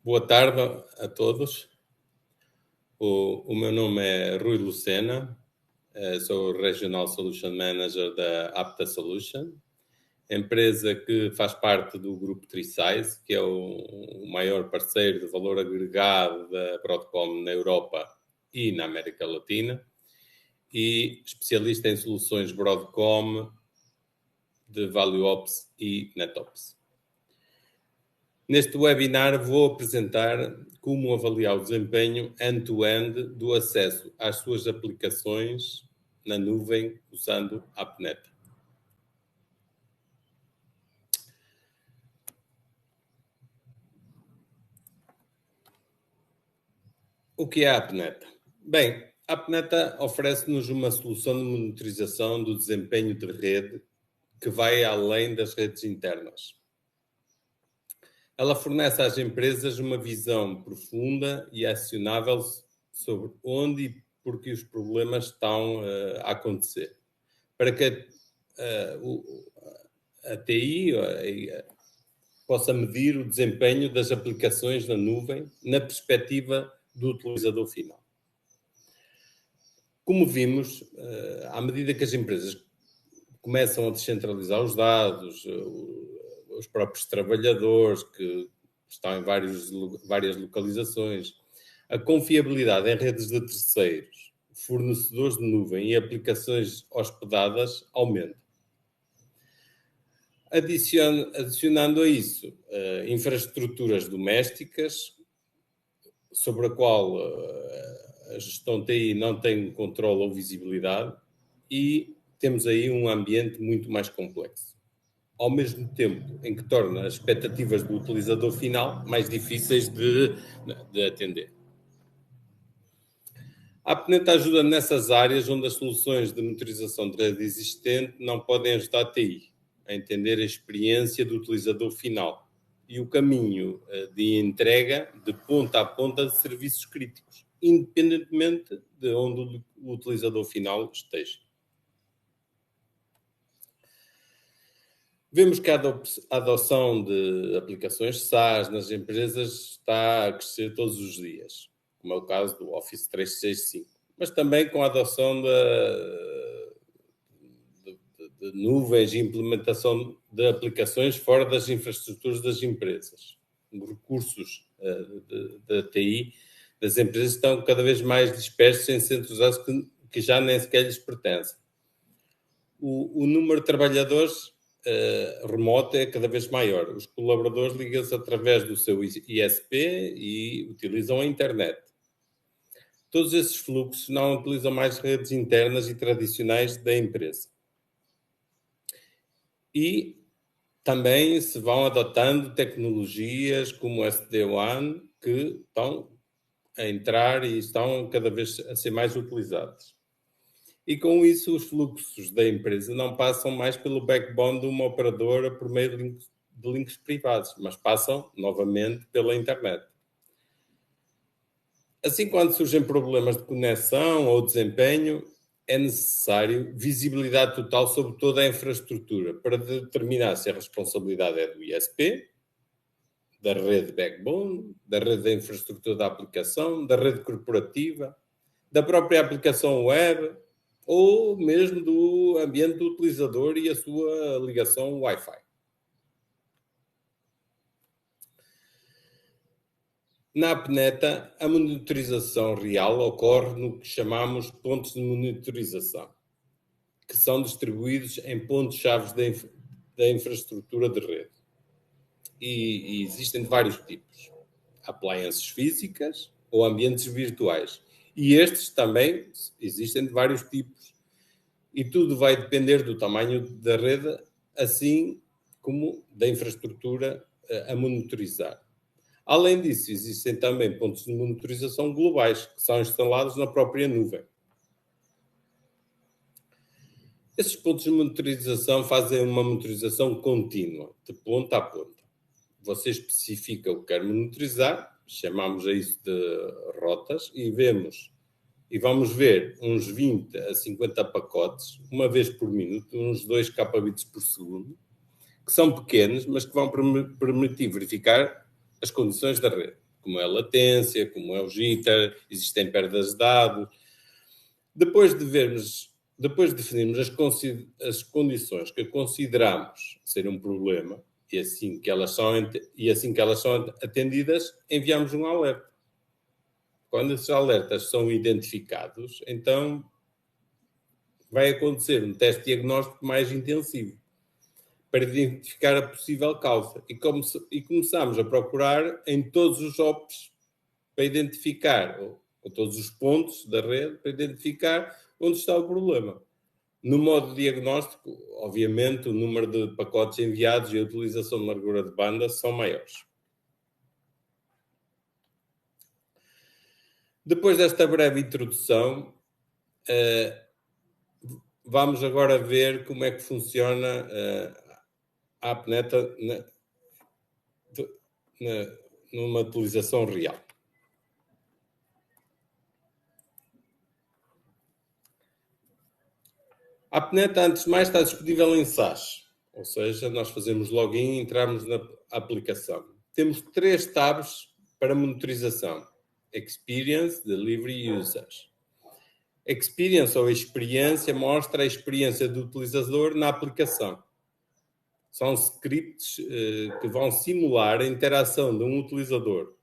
Boa tarde a todos. O meu nome é Rui Lucena, sou o Regional Solution Manager da Apta Solution, empresa que faz parte do grupo Trisize, que é o maior parceiro de valor agregado da Broadcom na Europa e na América Latina, e especialista em soluções Broadcom de ValueOps e NetOps. Neste webinar vou apresentar como avaliar o desempenho end-to-end do acesso às suas aplicações na nuvem usando AppNet. O que é a AppNet? Bem, a AppNet oferece-nos uma solução de monitorização do desempenho de rede que vai além das redes internas. Ela fornece às empresas uma visão profunda e acionável sobre onde e por que os problemas estão a acontecer, para que a TI possa medir o desempenho das aplicações na nuvem na perspectiva do utilizador final. Como vimos, à medida que as empresas começam a descentralizar os dados, os próprios trabalhadores que estão em várias localizações, a confiabilidade em redes de terceiros, fornecedores de nuvem e aplicações hospedadas aumenta. Adicionando a isso infraestruturas domésticas, sobre a qual a gestão TI não tem controle ou visibilidade, e temos aí um ambiente muito mais complexo, ao mesmo tempo em que torna as expectativas do utilizador final mais difíceis de atender. A AppNet ajuda nessas áreas onde as soluções de monitorização de rede existente não podem ajudar a TI a entender a experiência do utilizador final e o caminho de entrega de ponta a ponta de serviços críticos, independentemente de onde o utilizador final esteja. Vemos que a adoção de aplicações SaaS nas empresas está a crescer todos os dias, como é o caso do Office 365, mas também com a adoção de nuvens e implementação de aplicações fora das infraestruturas das empresas. Os recursos da TI das empresas estão cada vez mais dispersos em centros que já nem sequer lhes pertencem. O número de trabalhadores remoto é cada vez maior. Os colaboradores ligam-se através do seu ISP e utilizam a internet. Todos esses fluxos não utilizam mais redes internas e tradicionais da empresa. E também se vão adotando tecnologias como o SD-WAN que estão a entrar e estão cada vez a ser mais utilizadas. E com isso os fluxos da empresa não passam mais pelo backbone de uma operadora por meio de links privados, mas passam novamente pela internet. Assim, quando surgem problemas de conexão ou desempenho, é necessário visibilidade total sobre toda a infraestrutura para determinar se a responsabilidade é do ISP, da rede backbone, da rede da infraestrutura da aplicação, da rede corporativa, da própria aplicação web ou mesmo do ambiente do utilizador e a sua ligação Wi-Fi. Na AppNet, a monitorização real ocorre no que chamamos pontos de monitorização, que são distribuídos em pontos-chave da infraestrutura de rede. E existem de vários tipos. Appliances físicas ou ambientes virtuais. E estes também existem de vários tipos. E tudo vai depender do tamanho da rede, assim como da infraestrutura a monitorizar. Além disso, existem também pontos de monitorização globais, que são instalados na própria nuvem. Esses pontos de monitorização fazem uma monitorização contínua, de ponta a ponta. Você especifica o que quer monitorizar, chamamos a isso de rotas, e vamos ver uns 20 a 50 pacotes, uma vez por minuto, uns 2 kbps por segundo, que são pequenos, mas que vão permitir verificar as condições da rede, como é a latência, como é o jitter, existem perdas de dados. Depois definirmos as condições que consideramos ser um problema e assim que elas são atendidas, enviamos um alerta. Quando esses alertas são identificados, então vai acontecer um teste diagnóstico mais intensivo para identificar a possível causa. E começamos a procurar em todos os ops para identificar, ou todos os pontos da rede, para identificar onde está o problema. No modo diagnóstico, obviamente, o número de pacotes enviados e a utilização de largura de banda são maiores. Depois desta breve introdução, vamos agora ver como é que funciona a AppNet numa utilização real. A AppNet, antes de mais, está disponível em SaaS, ou seja, nós fazemos login e entramos na aplicação. Temos 3 tabs para monitorização: Experience, Delivery e Users. Experience ou experiência mostra a experiência do utilizador na aplicação. São scripts que vão simular a interação de um utilizador.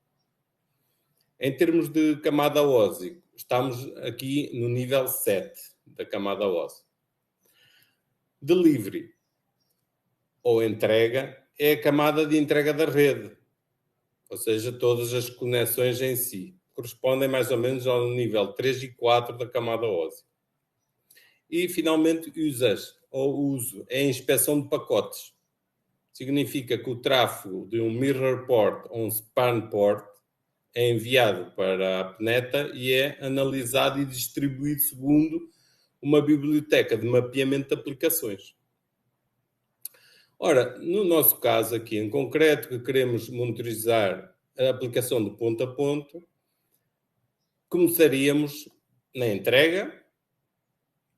Em termos de camada OSI, estamos aqui no nível 7 da camada OSI. Delivery ou entrega é a camada de entrega da rede, ou seja, todas as conexões em si. Correspondem mais ou menos ao nível 3 e 4 da camada OSI. E, finalmente, users, ou uso, é a inspeção de pacotes. Significa que o tráfego de um mirror port ou um span port é enviado para a AppNet e é analisado e distribuído segundo uma biblioteca de mapeamento de aplicações. Ora, no nosso caso aqui em concreto, que queremos monitorizar a aplicação de ponto a ponto, começaríamos na entrega,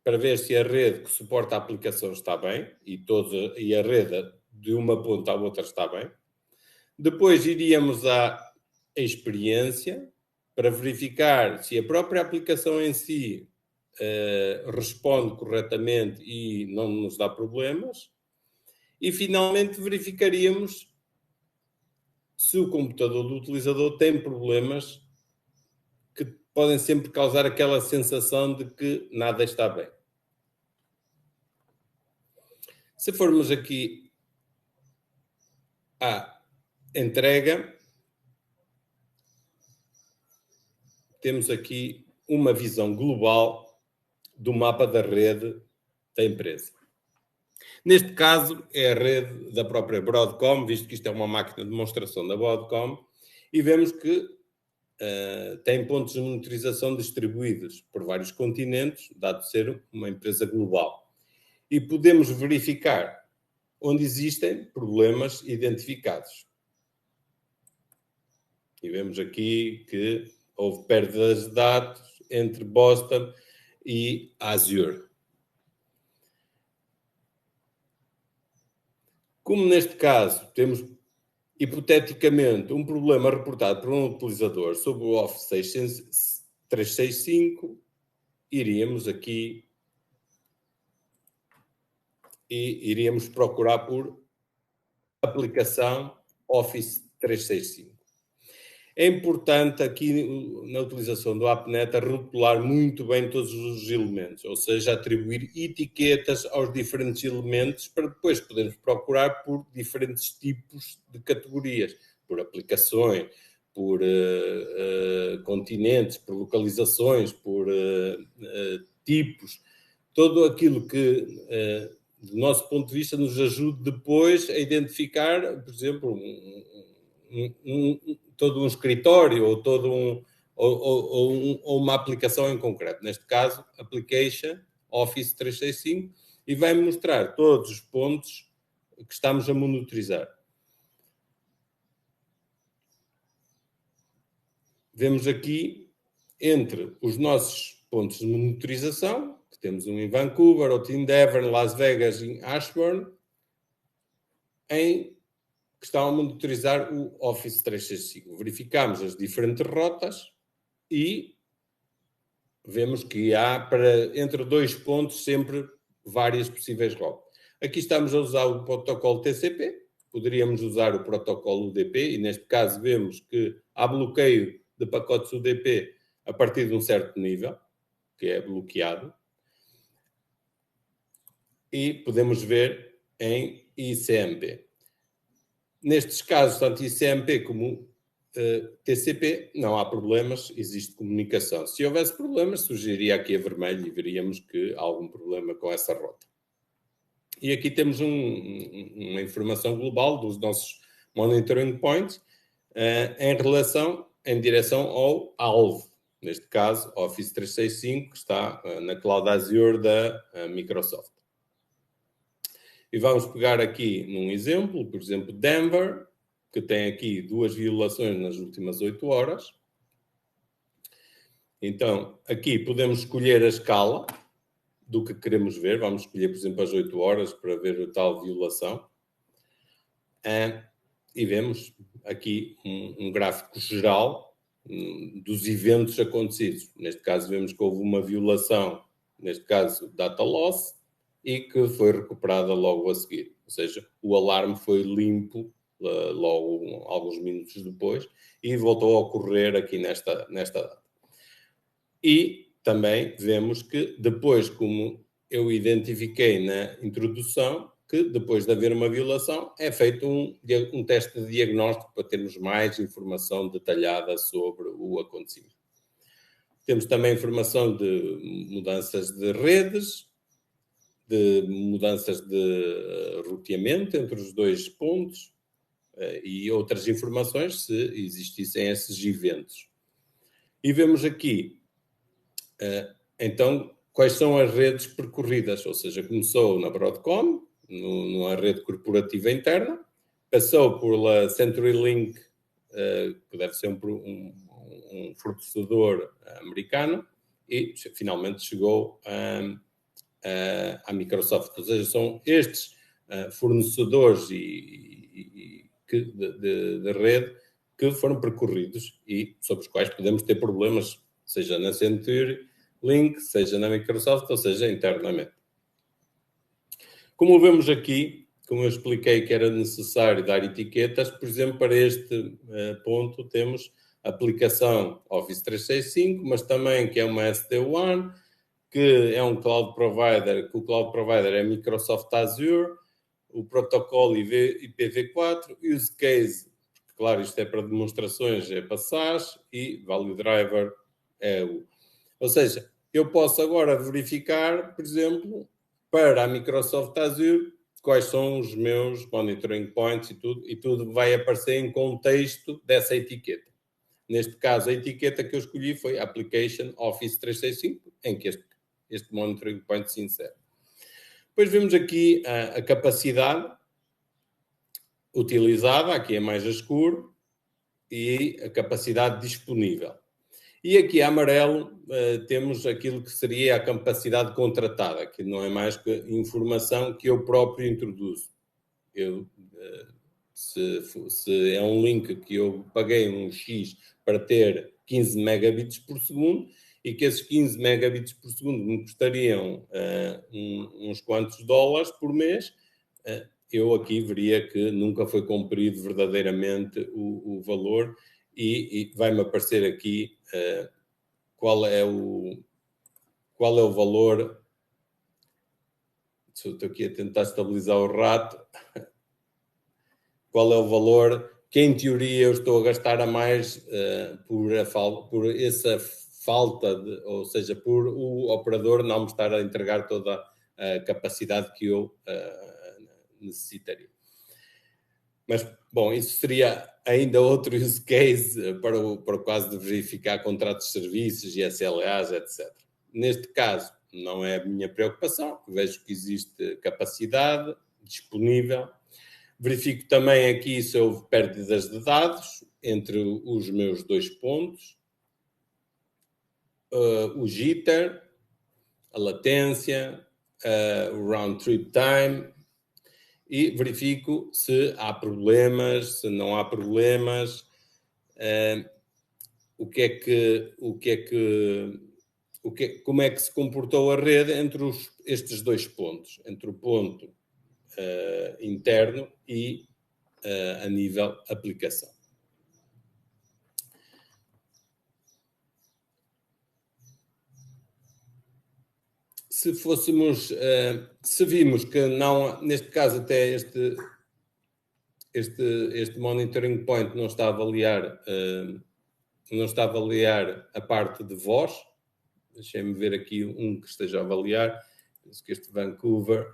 para ver se a rede que suporta a aplicação está bem e a rede de uma ponta à outra está bem. Depois iríamos à experiência, para verificar se a própria aplicação em si responde corretamente e não nos dá problemas. E, finalmente, verificaríamos se o computador do utilizador tem problemas que podem sempre causar aquela sensação de que nada está bem. Se formos aqui à entrega, temos aqui uma visão global do mapa da rede da empresa. Neste caso, é a rede da própria Broadcom, visto que isto é uma máquina de demonstração da Broadcom, e vemos que tem pontos de monitorização distribuídos por vários continentes, dado ser uma empresa global. E podemos verificar onde existem problemas identificados. E vemos aqui que houve perdas de dados entre Boston e Azure. Como neste caso temos, hipoteticamente, um problema reportado por um utilizador sobre o Office 365, iríamos aqui e iríamos procurar por aplicação Office 365. É importante aqui na utilização do AppNet rotular muito bem todos os elementos, ou seja, atribuir etiquetas aos diferentes elementos para depois podermos procurar por diferentes tipos de categorias, por aplicações, por continentes, por localizações, por tipos, todo aquilo que, do nosso ponto de vista, nos ajude depois a identificar, por exemplo, todo um escritório ou uma aplicação em concreto. Neste caso, Application Office 365, e vai mostrar todos os pontos que estamos a monitorizar. Vemos aqui, entre os nossos pontos de monitorização, que temos um em Vancouver, outro em Devon, Las Vegas e em Ashburn, em que estão a monitorizar o Office 365. Verificamos as diferentes rotas e vemos que há entre 2 pontos sempre várias possíveis rotas. Aqui estamos a usar o protocolo TCP, poderíamos usar o protocolo UDP e neste caso vemos que há bloqueio de pacotes UDP a partir de um certo nível, que é bloqueado. E podemos ver em ICMP. Nestes casos, tanto ICMP como TCP, não há problemas, existe comunicação. Se houvesse problemas, surgiria aqui a vermelho e veríamos que há algum problema com essa rota. E aqui temos uma informação global dos nossos monitoring points em direção ao alvo. Neste caso, Office 365, que está na Cloud Azure da Microsoft. E vamos pegar aqui num exemplo, por exemplo, Denver, que tem aqui 2 violações nas últimas 8 horas. Então, aqui podemos escolher a escala do que queremos ver. Vamos escolher, por exemplo, as 8 horas para ver a tal violação. E vemos aqui um gráfico geral dos eventos acontecidos. Neste caso, vemos que houve uma violação, neste caso, data loss, e que foi recuperada logo a seguir. Ou seja, o alarme foi limpo logo alguns minutos depois e voltou a ocorrer aqui nesta data. E também vemos que depois, como eu identifiquei na introdução, que depois de haver uma violação é feito um teste de diagnóstico para termos mais informação detalhada sobre o acontecimento. Temos também informação de mudanças de redes, de mudanças de roteamento entre os 2 pontos e outras informações se existissem esses eventos. E vemos aqui, então, quais são as redes percorridas, ou seja, começou na Broadcom, numa rede corporativa interna, passou pela CenturyLink, que deve ser um fornecedor americano, e finalmente chegou à Microsoft. Ou seja, são estes fornecedores de rede que foram percorridos e sobre os quais podemos ter problemas, seja na CenturyLink, seja na Microsoft, ou seja, internamente. Como vemos aqui, como eu expliquei que era necessário dar etiquetas, por exemplo, para este ponto temos a aplicação Office 365, mas também que é uma SD-WAN, que é um cloud provider, que o cloud provider é Microsoft Azure, o protocolo IPv4, use case, claro, isto é para demonstrações, é para SaaS, e value driver é o... Ou seja, eu posso agora verificar, por exemplo, para a Microsoft Azure, quais são os meus monitoring points e tudo vai aparecer em contexto dessa etiqueta. Neste caso, a etiqueta que eu escolhi foi Application Office 365, em que este monitoring point se insere. Depois vemos aqui a capacidade utilizada, aqui é mais escuro, e a capacidade disponível. E aqui a amarelo temos aquilo que seria a capacidade contratada, que não é mais que informação que eu próprio introduzo. Se é um link que eu paguei um X para ter 15 megabits por segundo e que esses 15 megabits por segundo me custariam uns quantos dólares por mês, eu aqui veria que nunca foi cumprido verdadeiramente o valor e vai-me aparecer aqui qual é o valor. Estou aqui a tentar estabilizar o rato. Qual é o valor que, em teoria, eu estou a gastar a mais por essa falta, ou seja, por o operador não me estar a entregar toda a capacidade que eu necessitaria. Mas, bom, isso seria ainda outro use case para o caso de verificar contratos de serviços e SLAs, etc. Neste caso, não é a minha preocupação, vejo que existe capacidade disponível. Verifico também aqui se houve pérdidas de dados entre os meus 2 pontos, o jitter, a latência, o round trip time, e verifico se há problemas, se não há problemas, como é que se comportou a rede entre estes dois pontos, entre o ponto interno e a nível aplicação. Se vimos que não, neste caso até este monitoring point não está a avaliar a parte de voz. Deixem-me ver aqui um que esteja a avaliar. Penso que este Vancouver.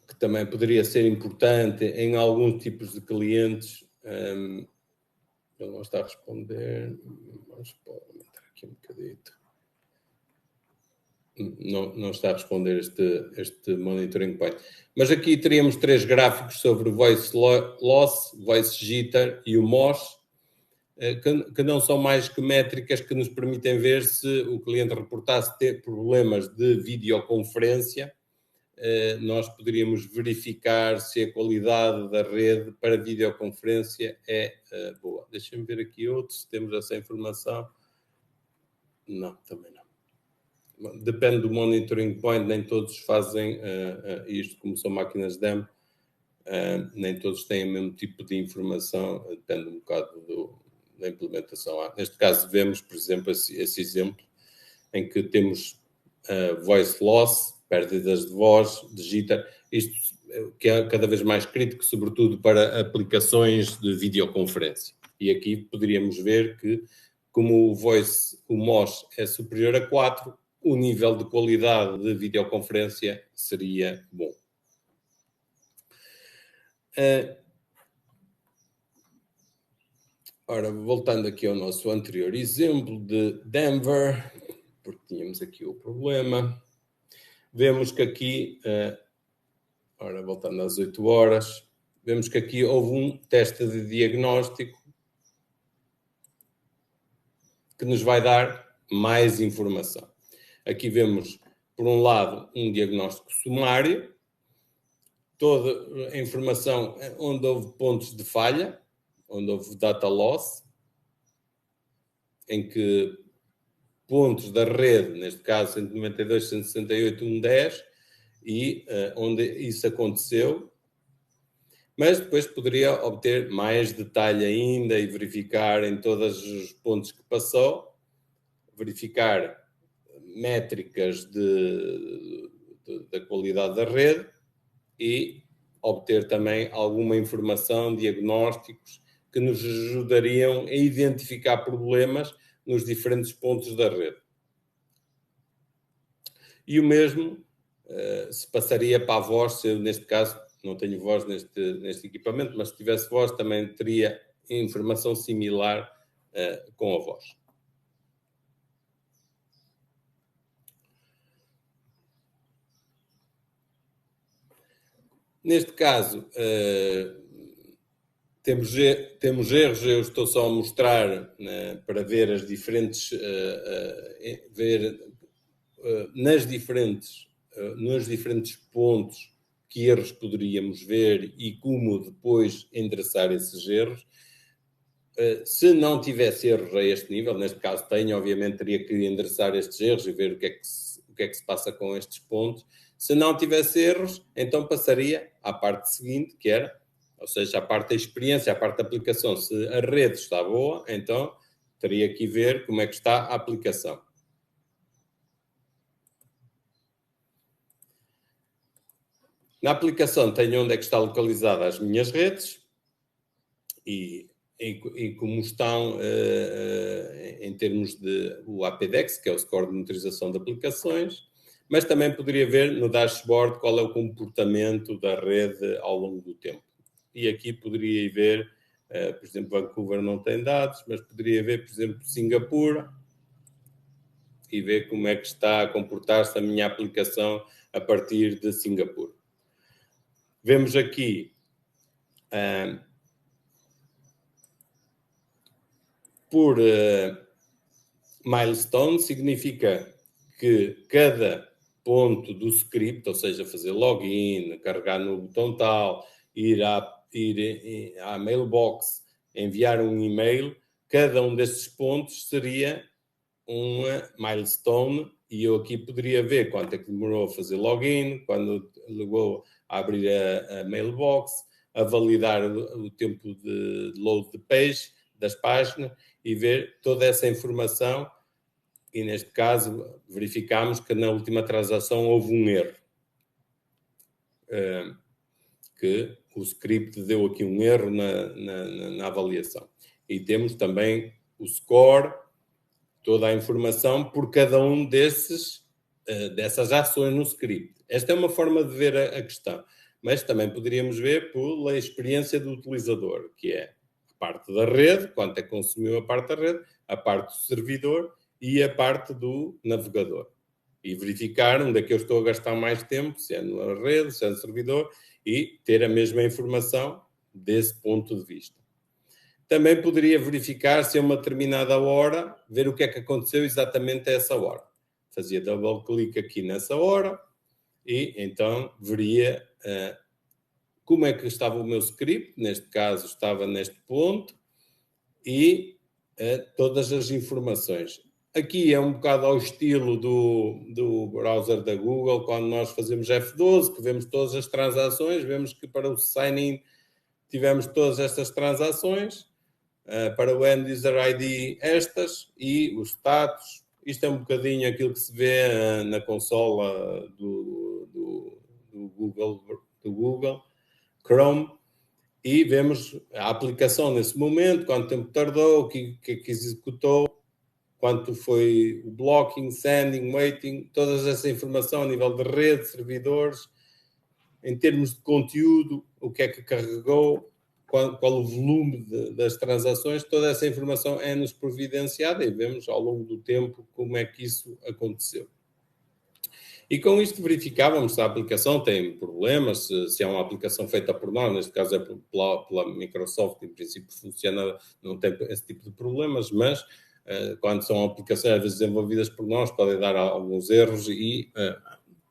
Que também poderia ser importante em alguns tipos de clientes. Ele não está a responder. Vamos aumentar aqui um bocadito. Não está a responder este monitoring point. Mas aqui teríamos 3 gráficos sobre Voice Loss, Voice Jitter e o MOS, que não são mais que métricas que nos permitem ver se o cliente reportasse ter problemas de videoconferência. Nós poderíamos verificar se a qualidade da rede para videoconferência é boa. Deixem-me ver aqui outros, se temos essa informação. Não, também não. Depende do monitoring point, nem todos fazem isto, como são máquinas DEM, nem todos têm o mesmo tipo de informação, depende um bocado da implementação. Neste caso, vemos, por exemplo, esse exemplo, em que temos voice loss, pérdidas de voz, de jitter, isto que é cada vez mais crítico, sobretudo para aplicações de videoconferência. E aqui poderíamos ver que, como o MOS é superior a 4, o nível de qualidade de videoconferência seria bom. Ora, voltando aqui ao nosso anterior exemplo de Denver, porque tínhamos aqui o problema, vemos que aqui, ora, voltando às 8 horas, vemos que aqui houve um teste de diagnóstico que nos vai dar mais informação. Aqui vemos, por um lado, um diagnóstico sumário, toda a informação onde houve pontos de falha, onde houve data loss, em que pontos da rede, neste caso 192, 168, 110, e onde isso aconteceu, mas depois poderia obter mais detalhe ainda e verificar em todos os pontos que passou, verificar métricas da qualidade da rede e obter também alguma informação, diagnósticos que nos ajudariam a identificar problemas nos diferentes pontos da rede. E o mesmo se passaria para a voz, se eu, neste caso, não tenho voz neste equipamento, mas se tivesse voz também teria informação similar com a voz. Neste caso, temos erros, eu estou só a mostrar para ver as diferentes, nos diferentes pontos que erros poderíamos ver e como depois endereçar esses erros. Se não tivesse erros a este nível, neste caso tenho, obviamente teria que endereçar estes erros e ver o que é que se passa com estes pontos. Se não tivesse erros, então passaria à parte seguinte, que era, ou seja, a parte da experiência, a parte da aplicação. Se a rede está boa, então teria que ver como é que está a aplicação. Na aplicação tenho onde é que está localizada as minhas redes e como estão em termos de o APDEX, que é o Score de Monitorização de Aplicações, mas também poderia ver no dashboard qual é o comportamento da rede ao longo do tempo. E aqui poderia ver, por exemplo, Vancouver não tem dados, mas poderia ver, por exemplo, Singapura e ver como é que está a comportar-se a minha aplicação a partir de Singapura. Vemos aqui por milestone, significa que cada ponto do script, ou seja, fazer login, carregar no botão tal, ir à mailbox, enviar um e-mail, cada um destes pontos seria uma milestone e eu aqui poderia ver quanto é que demorou a fazer login, quando ligou a abrir a mailbox, a validar o tempo de load de page das páginas e ver toda essa informação. E neste caso verificámos que na última transação houve um erro. Que o script deu aqui um erro na avaliação. E temos também o score, toda a informação por cada um dessas ações no script. Esta é uma forma de ver a questão, mas também poderíamos ver pela experiência do utilizador, que é a parte da rede, quanto é que consumiu a parte da rede, a parte do servidor e a parte do navegador. E verificar onde é que eu estou a gastar mais tempo, se é na rede, se é no servidor, e ter a mesma informação desse ponto de vista. Também poderia verificar se a uma determinada hora, ver o que é que aconteceu exatamente a essa hora. Fazia double clique aqui nessa hora e então veria como é que estava o meu script, neste caso estava neste ponto, e todas as informações. Aqui é um bocado ao estilo do browser da Google, quando nós fazemos F12, que vemos todas as transações, vemos que para o sign-in tivemos todas estas transações, para o End User ID estas, e os status. Isto é um bocadinho aquilo que se vê na consola do Google Chrome, e vemos a aplicação nesse momento, quanto tempo tardou, o que executou, quanto foi o blocking, sending, waiting, toda essa informação a nível de rede, servidores, em termos de conteúdo, o que é que carregou, qual o volume das transações, toda essa informação é-nos providenciada e vemos ao longo do tempo como é que isso aconteceu. E com isto verificávamos se a aplicação tem problemas, se é uma aplicação feita por nós, neste caso é pela Microsoft, em princípio funciona, não tem esse tipo de problemas, mas quando são aplicações às vezes desenvolvidas por nós, podem dar alguns erros e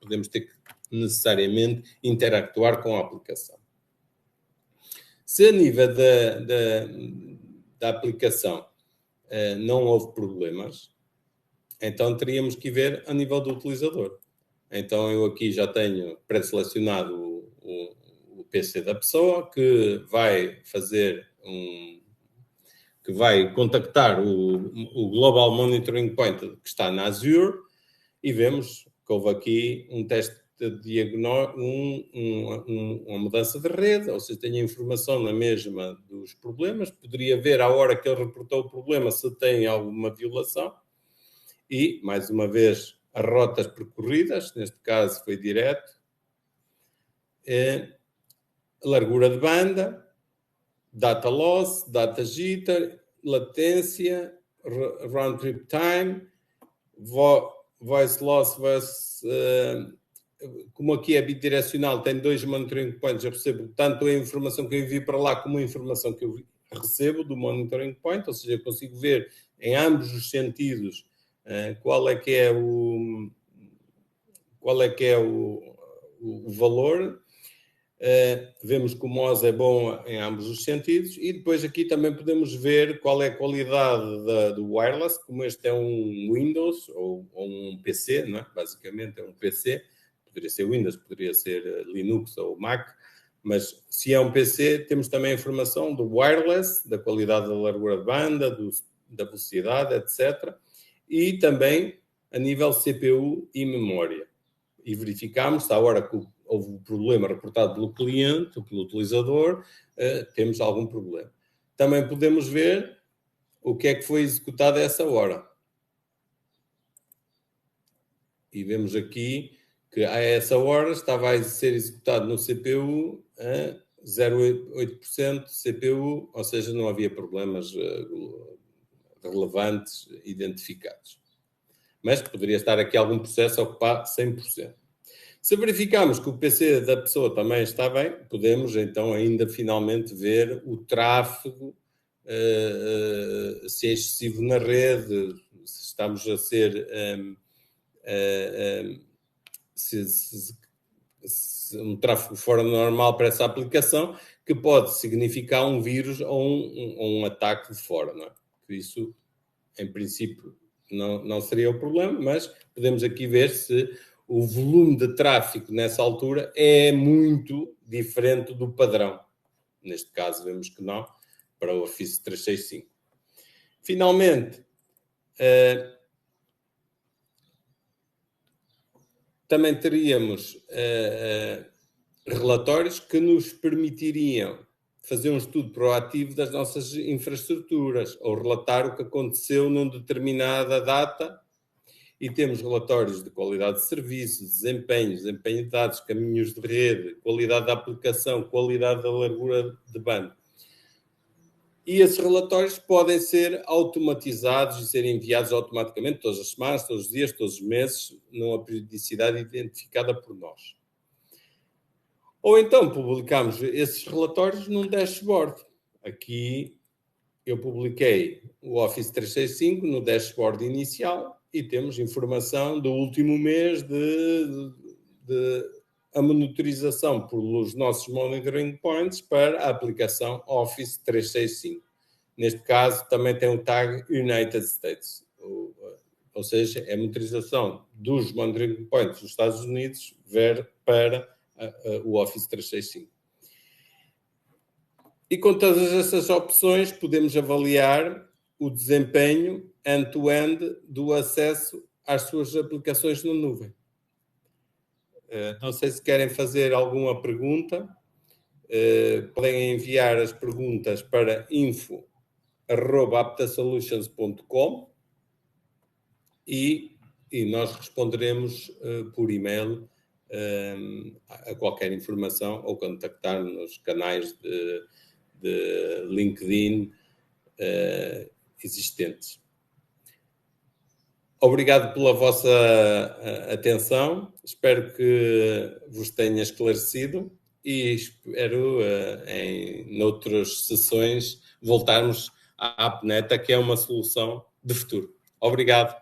podemos ter que necessariamente interactuar com a aplicação. Se a nível da aplicação não houve problemas, então teríamos que ver a nível do utilizador. Então eu aqui já tenho pré-selecionado o PC da pessoa que vai fazer que vai contactar o Global Monitoring Point que está na Azure e vemos que houve aqui um teste de diagnóstico, uma mudança de rede, ou seja, tem a informação na mesma dos problemas, poderia ver à hora que ele reportou o problema se tem alguma violação e, mais uma vez, as rotas percorridas, neste caso foi direto, largura de banda, data loss, data jitter, latência, round trip time, voice loss, como aqui é bidirecional, tem 2 monitoring points, eu recebo tanto a informação que eu envio para lá como a informação que eu recebo do monitoring point, ou seja, eu consigo ver em ambos os sentidos qual é que é o valor. Vemos que o MOS é bom em ambos os sentidos e depois aqui também podemos ver qual é a qualidade do wireless, como este é um Windows ou um PC, não é? Basicamente é um PC, poderia ser Windows, poderia ser Linux ou Mac, mas se é um PC temos também a informação do wireless, da qualidade da largura de banda, da velocidade, etc. E também a nível CPU e memória. E verificamos se à hora que houve um problema reportado pelo cliente ou pelo utilizador, temos algum problema. Também podemos ver o que é que foi executado a essa hora. E vemos aqui que a essa hora estava a ser executado no CPU a 0,8% CPU, ou seja, não havia problemas relevantes identificados. Mas poderia estar aqui algum processo a ocupar 100%. Se verificarmos que o PC da pessoa também está bem, podemos então ainda finalmente ver o tráfego, se é excessivo na rede, se estamos a ser um tráfego fora normal para essa aplicação, que pode significar um vírus ou um ataque de fora, não é? Isso, em princípio, não seria o problema, mas podemos aqui ver se o volume de tráfego nessa altura é muito diferente do padrão. Neste caso, vemos que não, para o Office 365. Finalmente, também teríamos relatórios que nos permitiriam fazer um estudo proativo das nossas infraestruturas ou relatar o que aconteceu numa determinada data, e temos relatórios de qualidade de serviço, desempenho de dados, caminhos de rede, qualidade da aplicação, qualidade da largura de banda. E esses relatórios podem ser automatizados e ser enviados automaticamente todas as semanas, todos os dias, todos os meses, numa periodicidade identificada por nós. Ou então publicamos esses relatórios num dashboard. Aqui eu publiquei o Office 365 no dashboard inicial e temos informação do último mês de a monitorização pelos nossos monitoring points para a aplicação Office 365. Neste caso, também tem o tag United States, ou seja, é a monitorização dos monitoring points dos Estados Unidos para o Office 365. E com todas essas opções, podemos avaliar o desempenho end-to-end do acesso às suas aplicações na nuvem. Não sei se querem fazer alguma pergunta. Podem enviar as perguntas para info@aptasolutions.com e nós responderemos por e-mail a qualquer informação ou contactar nos canais de LinkedIn existentes. Obrigado pela vossa atenção, espero que vos tenha esclarecido e espero em noutras sessões voltarmos à AppNeta, que é uma solução de futuro. Obrigado.